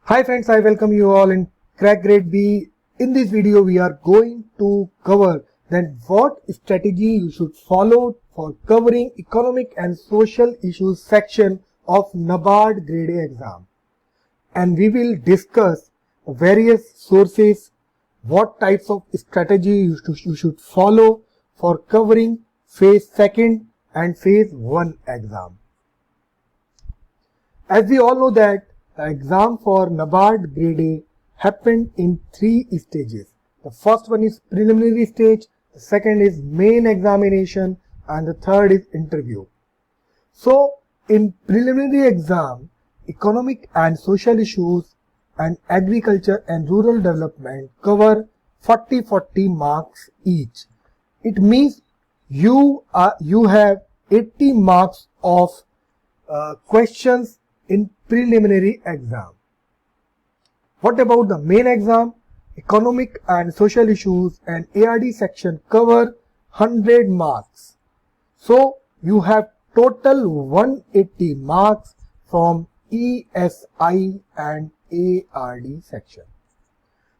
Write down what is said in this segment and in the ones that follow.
Hi friends, I welcome you all in Crack Grade B. In this video, we are going to cover then what strategy you should follow for covering economic and social issues section of NABARD Grade A exam. And we will discuss various sources, what types of strategy you should follow for covering phase 2nd and phase 1 exam. As we all know that the exam for NABARD Grade A happened in 3 stages. The first one is preliminary stage, the second is main examination, and the third is interview. So, in preliminary exam, economic and social issues and agriculture and rural development cover 40 marks each. It means you have 80 marks of questions in preliminary exam. What about the main exam? Economic and social issues and ARD section cover 100 marks. So you have total 180 marks from ESI and ARD section.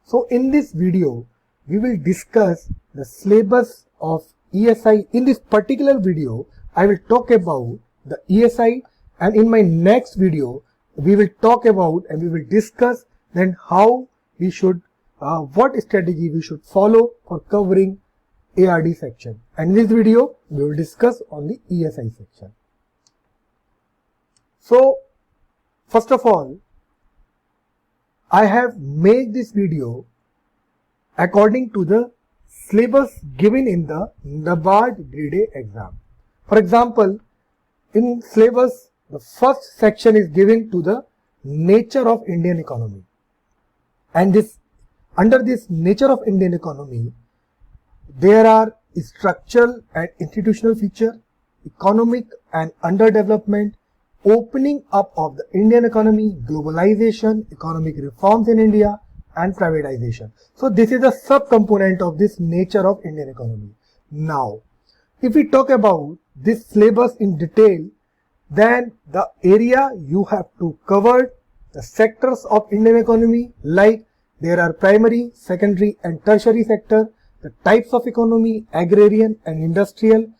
So in this video, we will discuss the syllabus of ESI. In this particular video, I will talk about the ESI, and in my next video, we will talk about and we will discuss then how we should, what strategy we should follow for covering ARD section. And in this video, we will discuss on the ESI section. So, first of all, I have made this video according to the syllabus given in the NABARD Grade A exam. For example, in syllabus, the first section is given to the nature of Indian economy. And under this nature of Indian economy, there are structural and institutional features, economic and underdevelopment, opening up of the Indian economy, globalization, economic reforms in India, and privatization. So this is a subcomponent of this nature of Indian economy. Now, if we talk about this syllabus in detail, then the area you have to cover the sectors of Indian economy, like there are primary, secondary and tertiary sector, the types of economy, agrarian and industrial,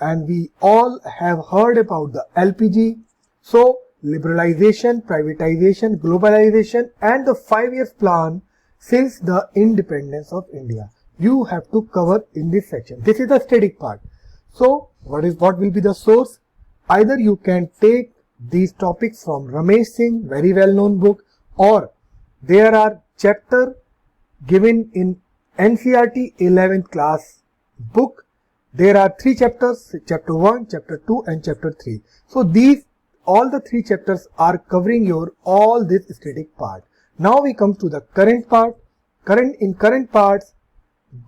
and we all have heard about the LPG. So liberalization, privatization, globalization and the 5-year plan since the independence of India. You have to cover in this section. This is the static part. So what will be the source? Either you can take these topics from Ramesh Singh, very well known book, or there are chapter given in NCERT 11th class book. There are 3 chapters, chapter 1, chapter 2 and chapter 3. So all the 3 chapters are covering all this static part. Now we come to the current part. In current parts,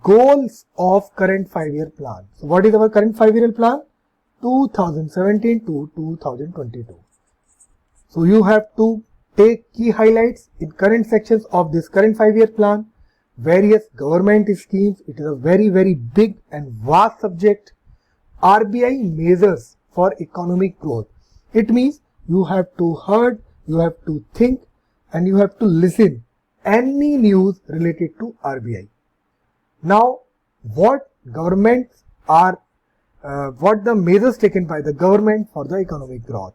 goals of current 5-year plan. So what is our current 5-year plan? 2017 to 2022. So you have to take key highlights in current sections of this current 5-year plan, various government schemes. It is a very big and vast subject. RBI measures for economic growth. It means you have to heard, you have to think and you have to listen any news related to RBI. Now, what governments are what the measures taken by the government for the economic growth.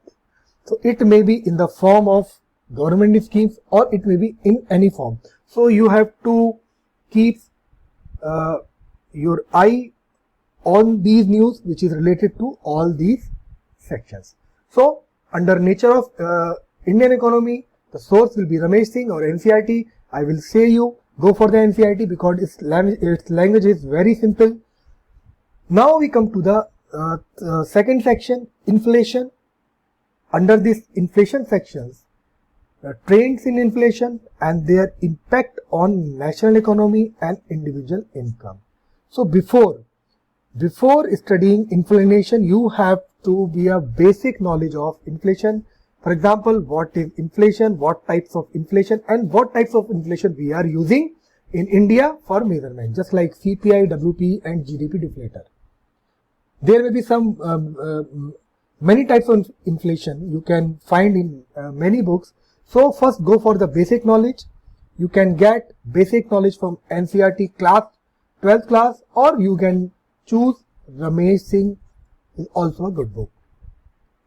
So it may be in the form of government schemes or it may be in any form. So you have to keep your eye on these news which is related to all these sections. So under nature of Indian economy, the source will be Ramesh Singh or NCERT. I will say you go for the NCERT because its language is very simple. Now we come to the second section, inflation. Under this inflation sections, the trends in inflation and their impact on national economy and individual income. So before studying inflation, you have to be a basic knowledge of inflation. For example, what is inflation, what types of inflation and what types of inflation we are using in India for measurement, just like CPI, WPI and GDP deflator. There may be some many types of inflation you can find in many books. So first go for the basic knowledge. You can get basic knowledge from NCERT class 12th class, or you can choose Ramesh Singh, is also a good book.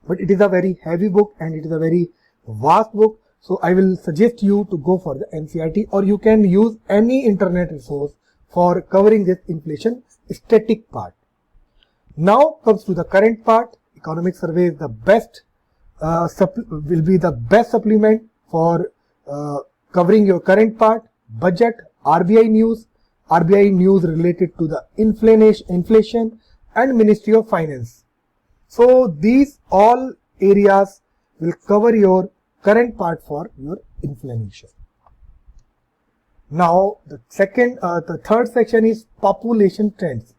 But it is a very heavy book and it is a very vast book. So I will suggest you to go for the NCERT, or you can use any internet resource for covering this inflation static part. Now comes to the current part. Economic survey is the best, will be the best supplement for covering your current part. Budget, RBI news related to the inflation and Ministry of Finance. So these all areas will cover your current part for your inflation. Now the third section is population trends.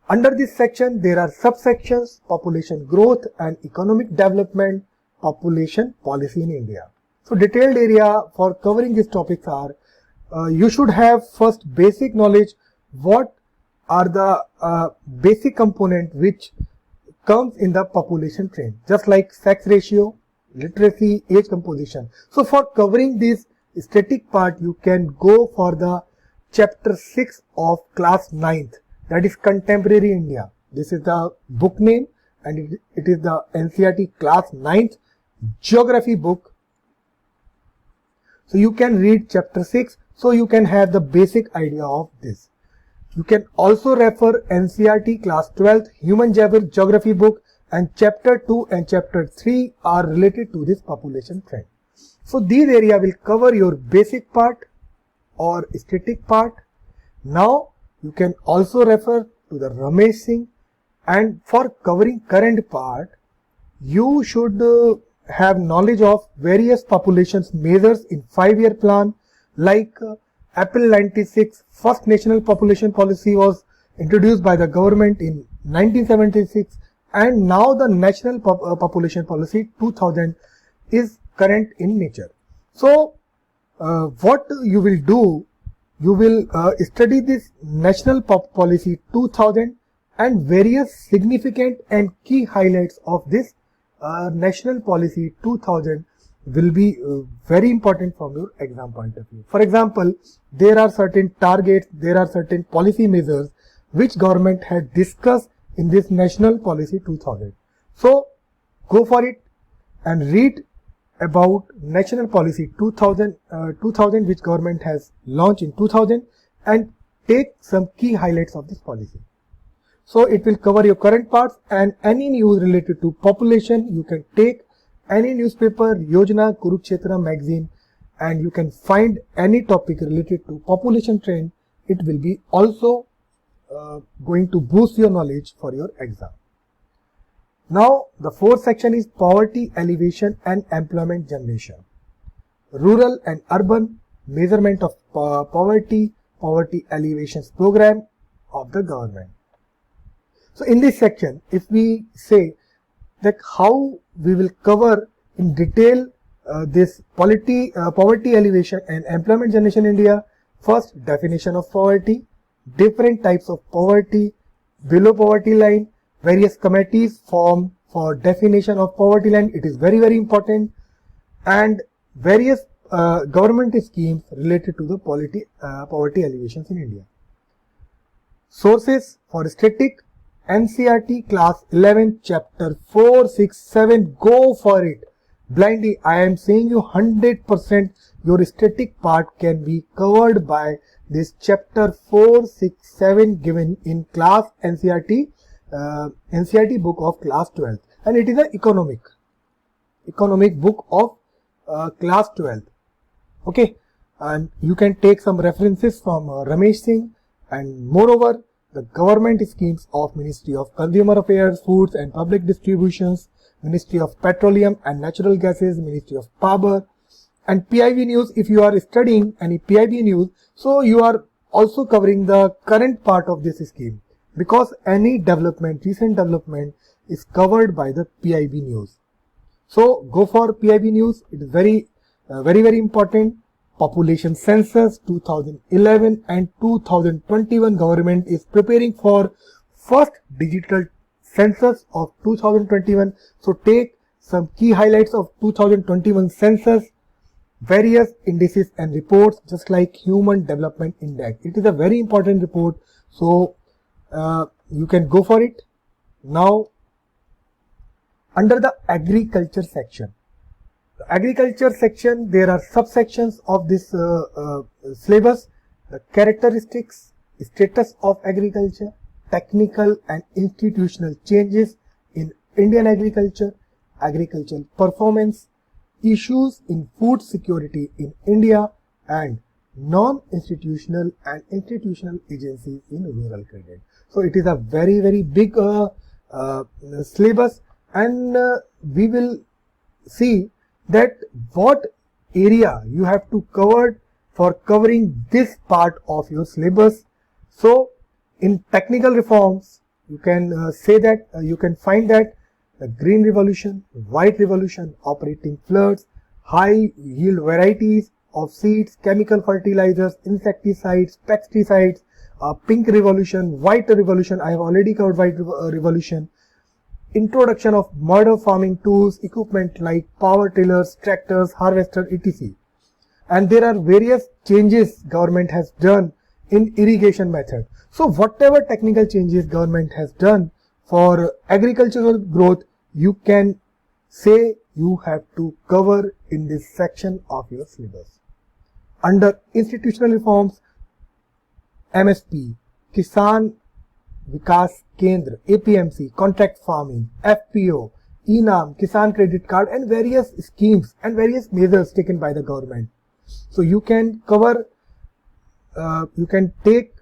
Under this section there are subsections: population growth and economic development, population policy in India. So detailed area for covering these topics are, you should have first basic knowledge what are the basic component which comes in the population trend, just like sex ratio, literacy, age composition. So for covering this static part, you can go for the chapter 6 of class 9th, that is Contemporary India. This is the book name and it is the NCERT class 9th geography book. So you can read chapter 6, so you can have the basic idea of this. You can also refer NCERT class 12th Human Geography book, and chapter 2 and chapter 3 are related to this population trend. So these areas will cover your basic part or static part. Now you can also refer to the Ramesh Singh, and for covering current part, you should have knowledge of various population measures in 5-year plan, like April 96 first national population policy was introduced by the government in 1976, and now the national population policy 2000 is current in nature. So what you will do, you will study this national policy 2000 and various significant and key highlights of this national policy 2000 will be very important from your exam point of view. For example, there are certain targets, there are certain policy measures which government had discussed in this national policy 2000. So go for it and read about national policy 2000 which government has launched in 2000, and take some key highlights of this policy. So it will cover your current parts, and any news related to population you can take any newspaper, Yojana, Kurukshetra magazine, and you can find any topic related to population trend. It will be also going to boost your knowledge for your exam. Now the fourth section is poverty alleviation and employment generation. Rural and urban measurement of poverty alleviation program of the government. So in this section, if we say that how we will cover in detail this poverty alleviation and employment generation in India. First, definition of poverty, different types of poverty, below poverty line, various committees formed for definition of poverty line, it is very important, and various government schemes related to the poverty alleviations in India. Sources for static, NCERT class 11 chapter 4, 6, 7, go for it blindly. I am saying you 100% your static part can be covered by this chapter 4, 6, 7 given in class NCERT book of class 12, and it is an economic book of class 12. Okay, and you can take some references from Ramesh Singh, and moreover the government schemes of Ministry of Consumer Affairs, Foods and Public Distributions, Ministry of Petroleum and Natural Gases, Ministry of Power, and PIB news. If you are studying any PIB news, so you are also covering the current part of this scheme, because any development, recent development is covered by the PIB news. So go for PIB news. It is very important. Population census 2011 and 2021, government is preparing for first digital census of 2021. So take some key highlights of 2021 census, various indices and reports just like Human Development Index. It is a very important report, so you can go for it. Now, under the agriculture section, there are subsections of this syllabus: the characteristics, status of agriculture, technical and institutional changes in Indian agriculture, agricultural performance, issues in food security in India, and non-institutional and institutional agencies in rural credit. So it is a very, very big syllabus, and we will see that what area you have to cover for covering this part of your syllabus. So in technical reforms, you can say that you can find that the green revolution, white revolution, operating floods, high yield varieties of seeds, chemical fertilizers, insecticides, pesticides, pink revolution, white revolution, I have already covered white revolution, introduction of modern farming tools, equipment like power tillers, tractors, harvesters, etc. And there are various changes government has done in irrigation method. So whatever technical changes government has done for agricultural growth, you can say you have to cover in this section of your syllabus. Under institutional reforms, MSP, Kisan Vikas Kendra, APMC, contract farming, FPO, ENAM, Kisan credit card, and various schemes and various measures taken by the government. So you can cover, you can take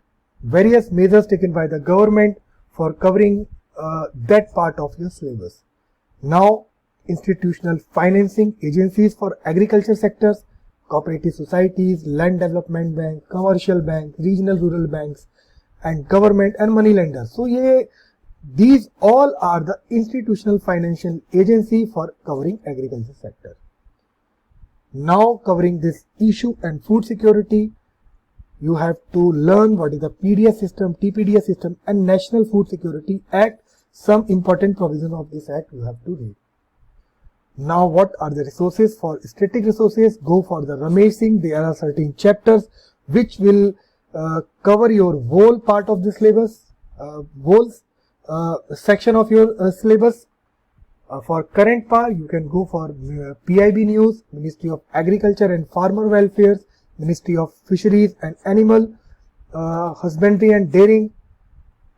various measures taken by the government for covering that part of your syllabus. Now, institutional financing agencies for agriculture sectors, cooperative societies, land development bank, commercial bank, regional rural banks, and government and money lenders. So these all are the institutional financial agency for covering agriculture sector. Now covering this issue and food security, you have to learn what is the PDS system, TPDS system, and National Food Security Act. Some important provision of this act you have to read. Now what are the resources? For static resources, go for the Ramesh Singh. There are certain chapters which will cover your whole part of the syllabus, whole section of your syllabus. For current part, you can go for PIB News, Ministry of Agriculture and Farmer Welfare, Ministry of Fisheries and Animal Husbandry and Dairying,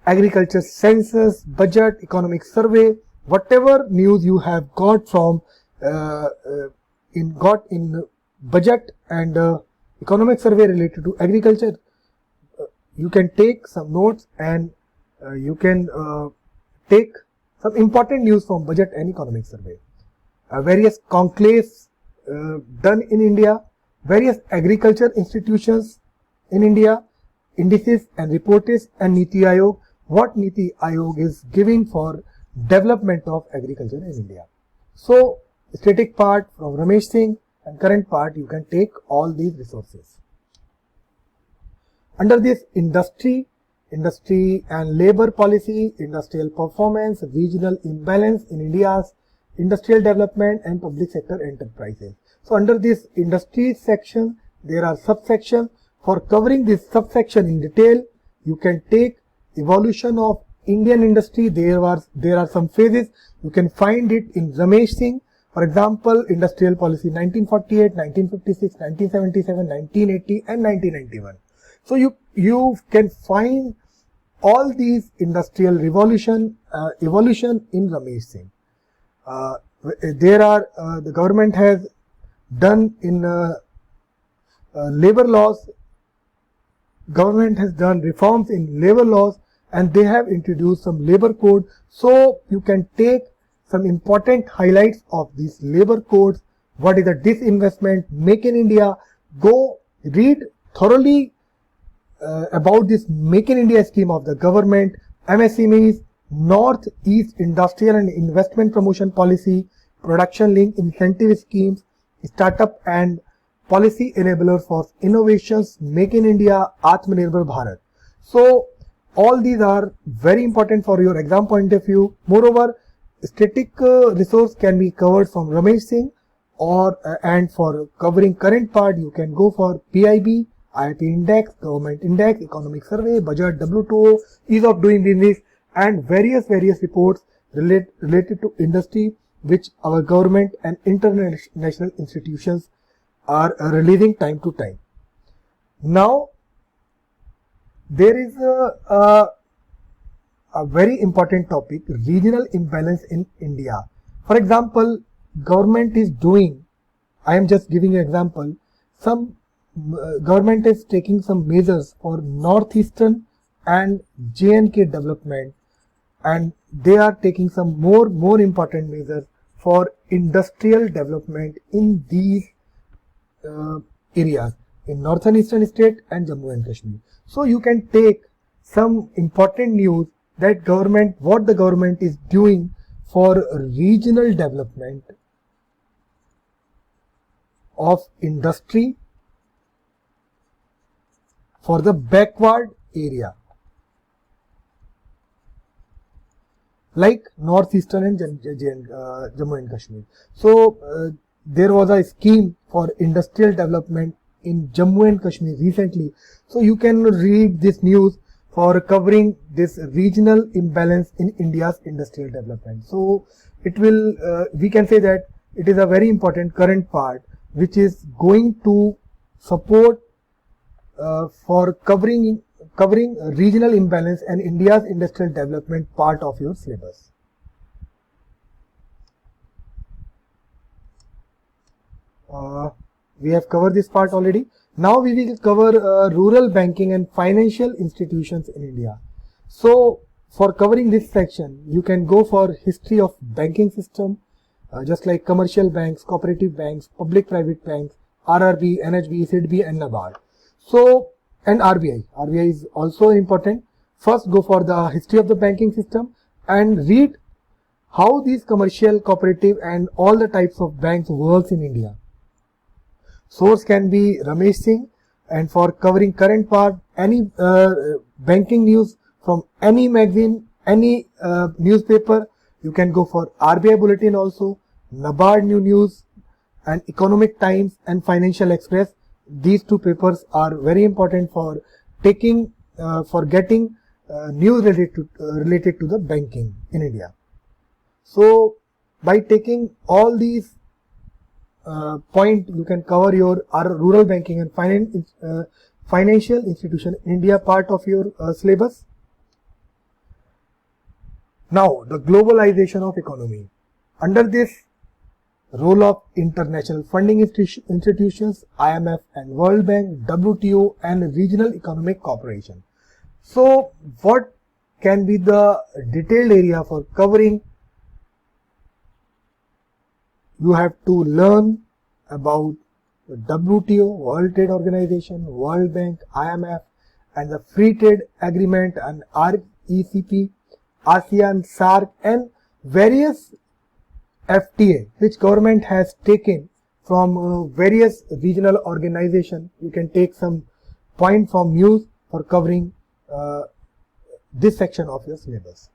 Agriculture Census, Budget, Economic Survey, whatever news you have got from in budget and economic survey related to agriculture, you can take some notes, and you can take some important news from budget and economic survey. Various conclaves done in India, various agriculture institutions in India, indices and reports, and Niti Aayog, what Niti Aayog is giving for development of agriculture in India. So static part from Ramesh Singh and current part, you can take all these resources. Under this industry and labor policy, industrial performance, regional imbalance in India's industrial development and public sector enterprises. So under this industry section, there are subsections. For covering this subsection in detail, you can take evolution of Indian industry. There are some phases. You can find it in Ramesh Singh. For example, industrial policy 1948, 1956, 1977, 1980 and 1991. So you can find all these industrial evolution in Ramesh Singh. There are the government has done in labor laws. Government has done reforms in labor laws, and they have introduced some labor code. So you can take some important highlights of these labor codes. What is the disinvestment, Make in India? Go read thoroughly about this Make in India scheme of the government, MSMEs, North-East Industrial and Investment Promotion Policy, Production Link Incentive Schemes, Startup and Policy Enabler for Innovations, Make in India, Atmanirbhar Bharat. So all these are very important for your exam point of view. Moreover, static resource can be covered from Ramesh Singh, and for covering current part, you can go for PIB, IIP Index, Government Index, Economic Survey, Budget, W2O, Ease of Doing Business, and various reports related to industry which our government and international institutions are releasing time to time. Now, there is a very important topic, regional imbalance in India. For example, government is doing, I am just giving an example, some government is taking some measures for northeastern and J&K development, and they are taking some more important measures for industrial development in these areas in northern eastern state and Jammu and Kashmir. So you can take some important news that what the government is doing for regional development of industry for the backward area like northeastern and Jammu and Kashmir. So there was a scheme for industrial development in Jammu and Kashmir recently. So you can read this news for covering this regional imbalance in India's industrial development. So it will, we can say that it is a very important current part which is going to support for covering regional imbalance and India's industrial development part of your syllabus. We have covered this part already. Now we will cover rural banking and financial institutions in India. So for covering this section, you can go for history of banking system, just like commercial banks, cooperative banks, public-private banks, RRB, NHB, SIDB, and NABARD. So, and RBI. RBI is also important. First, go for the history of the banking system and read how these commercial, cooperative, and all the types of banks works in India. Source can be Ramesh Singh, and for covering current part, any banking news from any magazine, any newspaper, you can go for RBI Bulletin also, NABARD New News, and Economic Times and Financial Express. These two papers are very important for taking, for getting news related to the banking in India. So by taking all these point, you can cover your rural banking and financial institution in India part of your syllabus. Now, the globalization of economy. Under this, role of international funding institutions, IMF and World Bank, WTO and Regional Economic Cooperation. So, what can be the detailed area for covering? You have to learn about the WTO, World Trade Organization, World Bank, IMF, and the Free Trade Agreement and RCEP, ASEAN, SAARC, and various FTA which government has taken from various regional organizations. You can take some point from news for covering this section of your syllabus.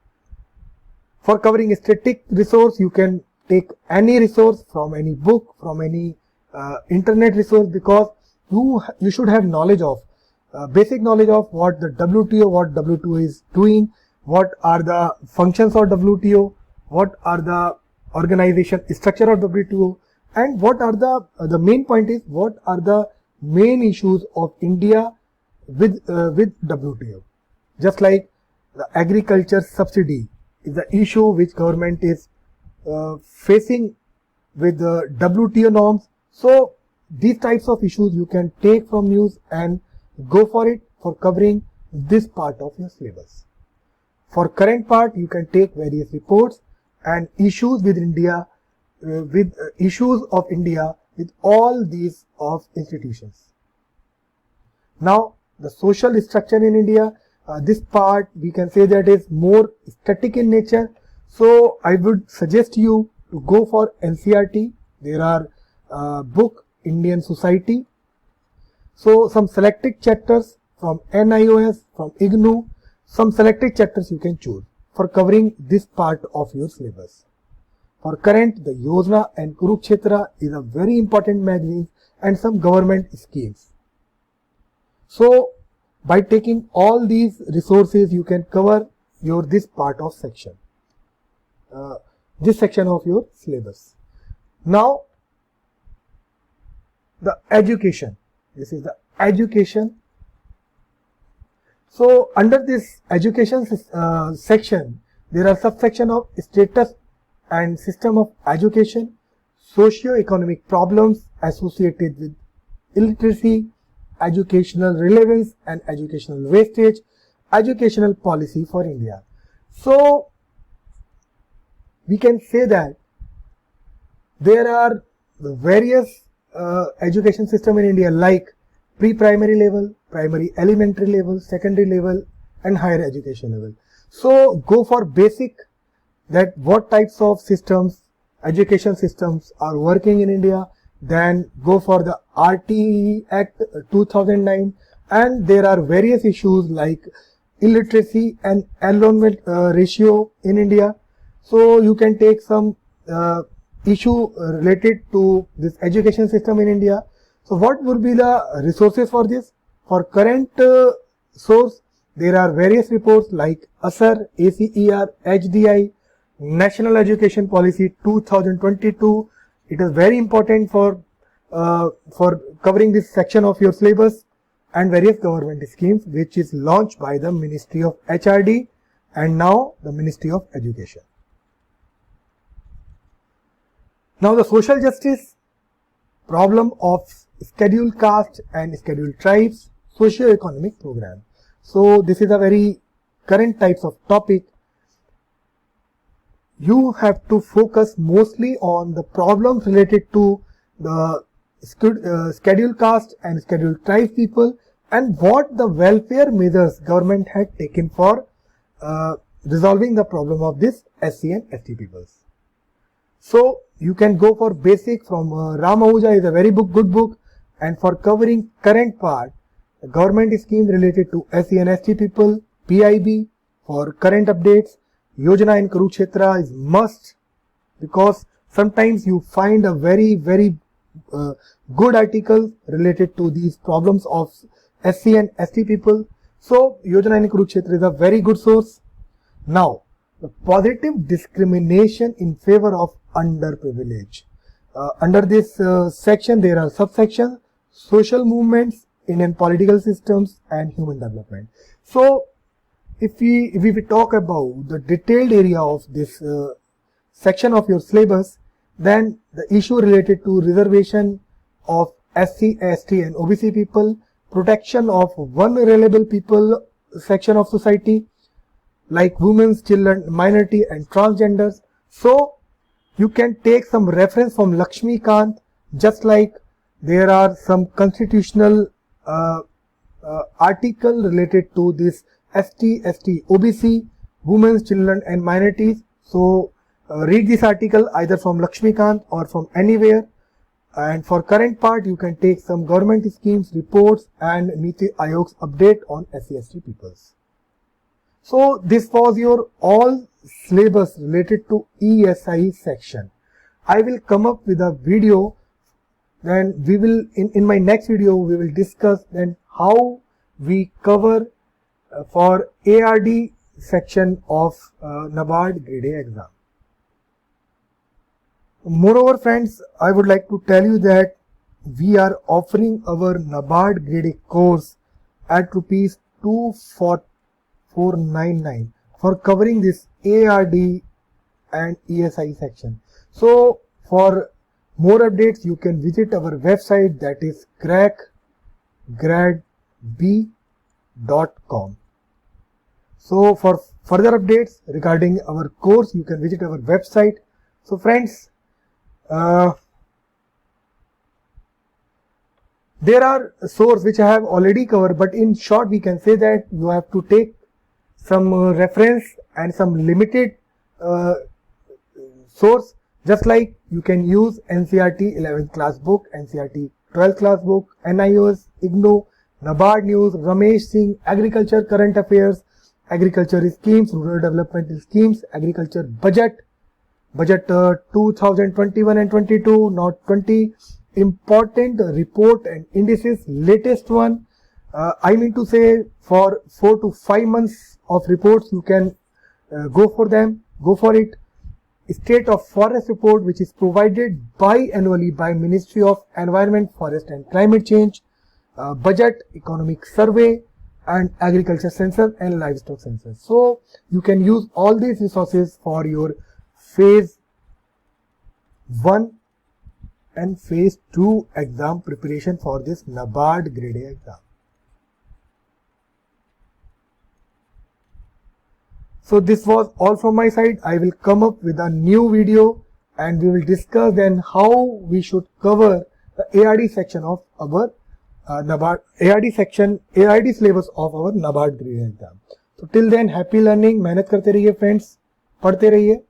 For covering static resource, you can take any resource from any book, from any internet resource, because you should have knowledge of basic knowledge of what the WTO is doing, what are the functions of WTO, what are the organization structure of WTO, and what are the main point is what are the main issues of India with WTO. Just like the agriculture subsidy is the issue which government is facing with the WTO norms. So these types of issues you can take from news and go for it for covering this part of your syllabus. For current part, you can take various reports and issues with India, issues of India with all these of institutions. Now, the social structure in India, this part we can say that is more static in nature. So I would suggest you to go for NCERT. There are book Indian Society. So some selected chapters from NIOS, from IGNOU, some selected chapters you can choose for covering this part of your syllabus. For current, the Yojana and Kurukshetra is a very important magazine and some government schemes. So by taking all these resources, you can cover this part of section, this section of your syllabus. Now the education, this is the education. So under this education section, there are subsection of status and system of education, socio-economic problems associated with illiteracy, educational relevance and educational wastage, educational policy for India. So we can say that there are the various education system in India, like pre-primary level, primary elementary level, secondary level and higher education level. So go for basic, that what types of systems, education systems are working in India. Then go for the RTE Act 2009, and there are various issues like illiteracy and enrollment ratio in India. So you can take some issue related to this education system in India. So what would be the resources for this? For current source, there are various reports like ASER, ACER, HDI, National Education Policy 2022. It is very important for covering this section of your syllabus, and various government schemes which is launched by the Ministry of HRD and now the Ministry of Education. Now the social justice, problem of scheduled caste and scheduled tribes, socio-economic program. So this is a very current types of topic. You have to focus mostly on the problems related to the scheduled caste and scheduled tribes people, and what the welfare measures government had taken for resolving the problem of this SC and ST peoples. So you can go for basic from Ram Ahuja is a very good book, and for covering current part, the government scheme related to SC and ST people, PIB for current updates, Yojana and Kurukshetra is must, because sometimes you find a very good article related to these problems of SC and ST people. So Yojana and Kurukshetra is a very good source. Now the positive discrimination in favor of underprivileged. Under this section there are subsections: social movements, Indian political systems and human development. So if we talk about the detailed area of this section of your syllabus, then the issue related to reservation of SC, ST and OBC people, protection of vulnerable people section of society like women, children, minority and transgenders. So you can take some reference from Lakshmikant, just like there are some constitutional article related to this ST, OBC, women, children and minorities. So read this article either from Lakshmikant or from anywhere. And for current part, you can take some government schemes, reports and Niti Aayog's update on SC, ST peoples. So this was your all syllabus related to ESI section. I will come up with a video, then we will in my next video we will discuss then how we cover for ARD section of NABARD grade A exam. Moreover friends, I would like to tell you that we are offering our NABARD grade A course at ₹2499 for covering this ARD and ESI section. So for more updates you can visit our website, that is crackgradb.com. So for further updates regarding our course you can visit our website. So friends, there are sources which I have already covered, but in short we can say that you have to take some reference and some limited source, just like you can use NCERT 11th class book, NCERT 12th class book, NIOS, IGNOU, NABARD News, Ramesh Singh, Agriculture Current Affairs, Agriculture Schemes, Rural Development Schemes, Agriculture Budget, budget 2021 and 22, not 20, important report and indices, latest one. I mean to say for 4 to 5 months of reports, you can go for it. State of Forest report, which is provided biannually by Ministry of Environment, Forest and Climate Change, budget, economic survey, and agriculture census and livestock census. So you can use all these resources for your phase 1 and phase 2 exam preparation for this NABARD grade A exam. So this was all from my side. I will come up with a new video and we will discuss then how we should cover the ARD section of our NABARD ARD syllabus of our NABARD grade exam. So till then, happy learning. मेहनत करते रहिए friends, पढ़ते रहिए.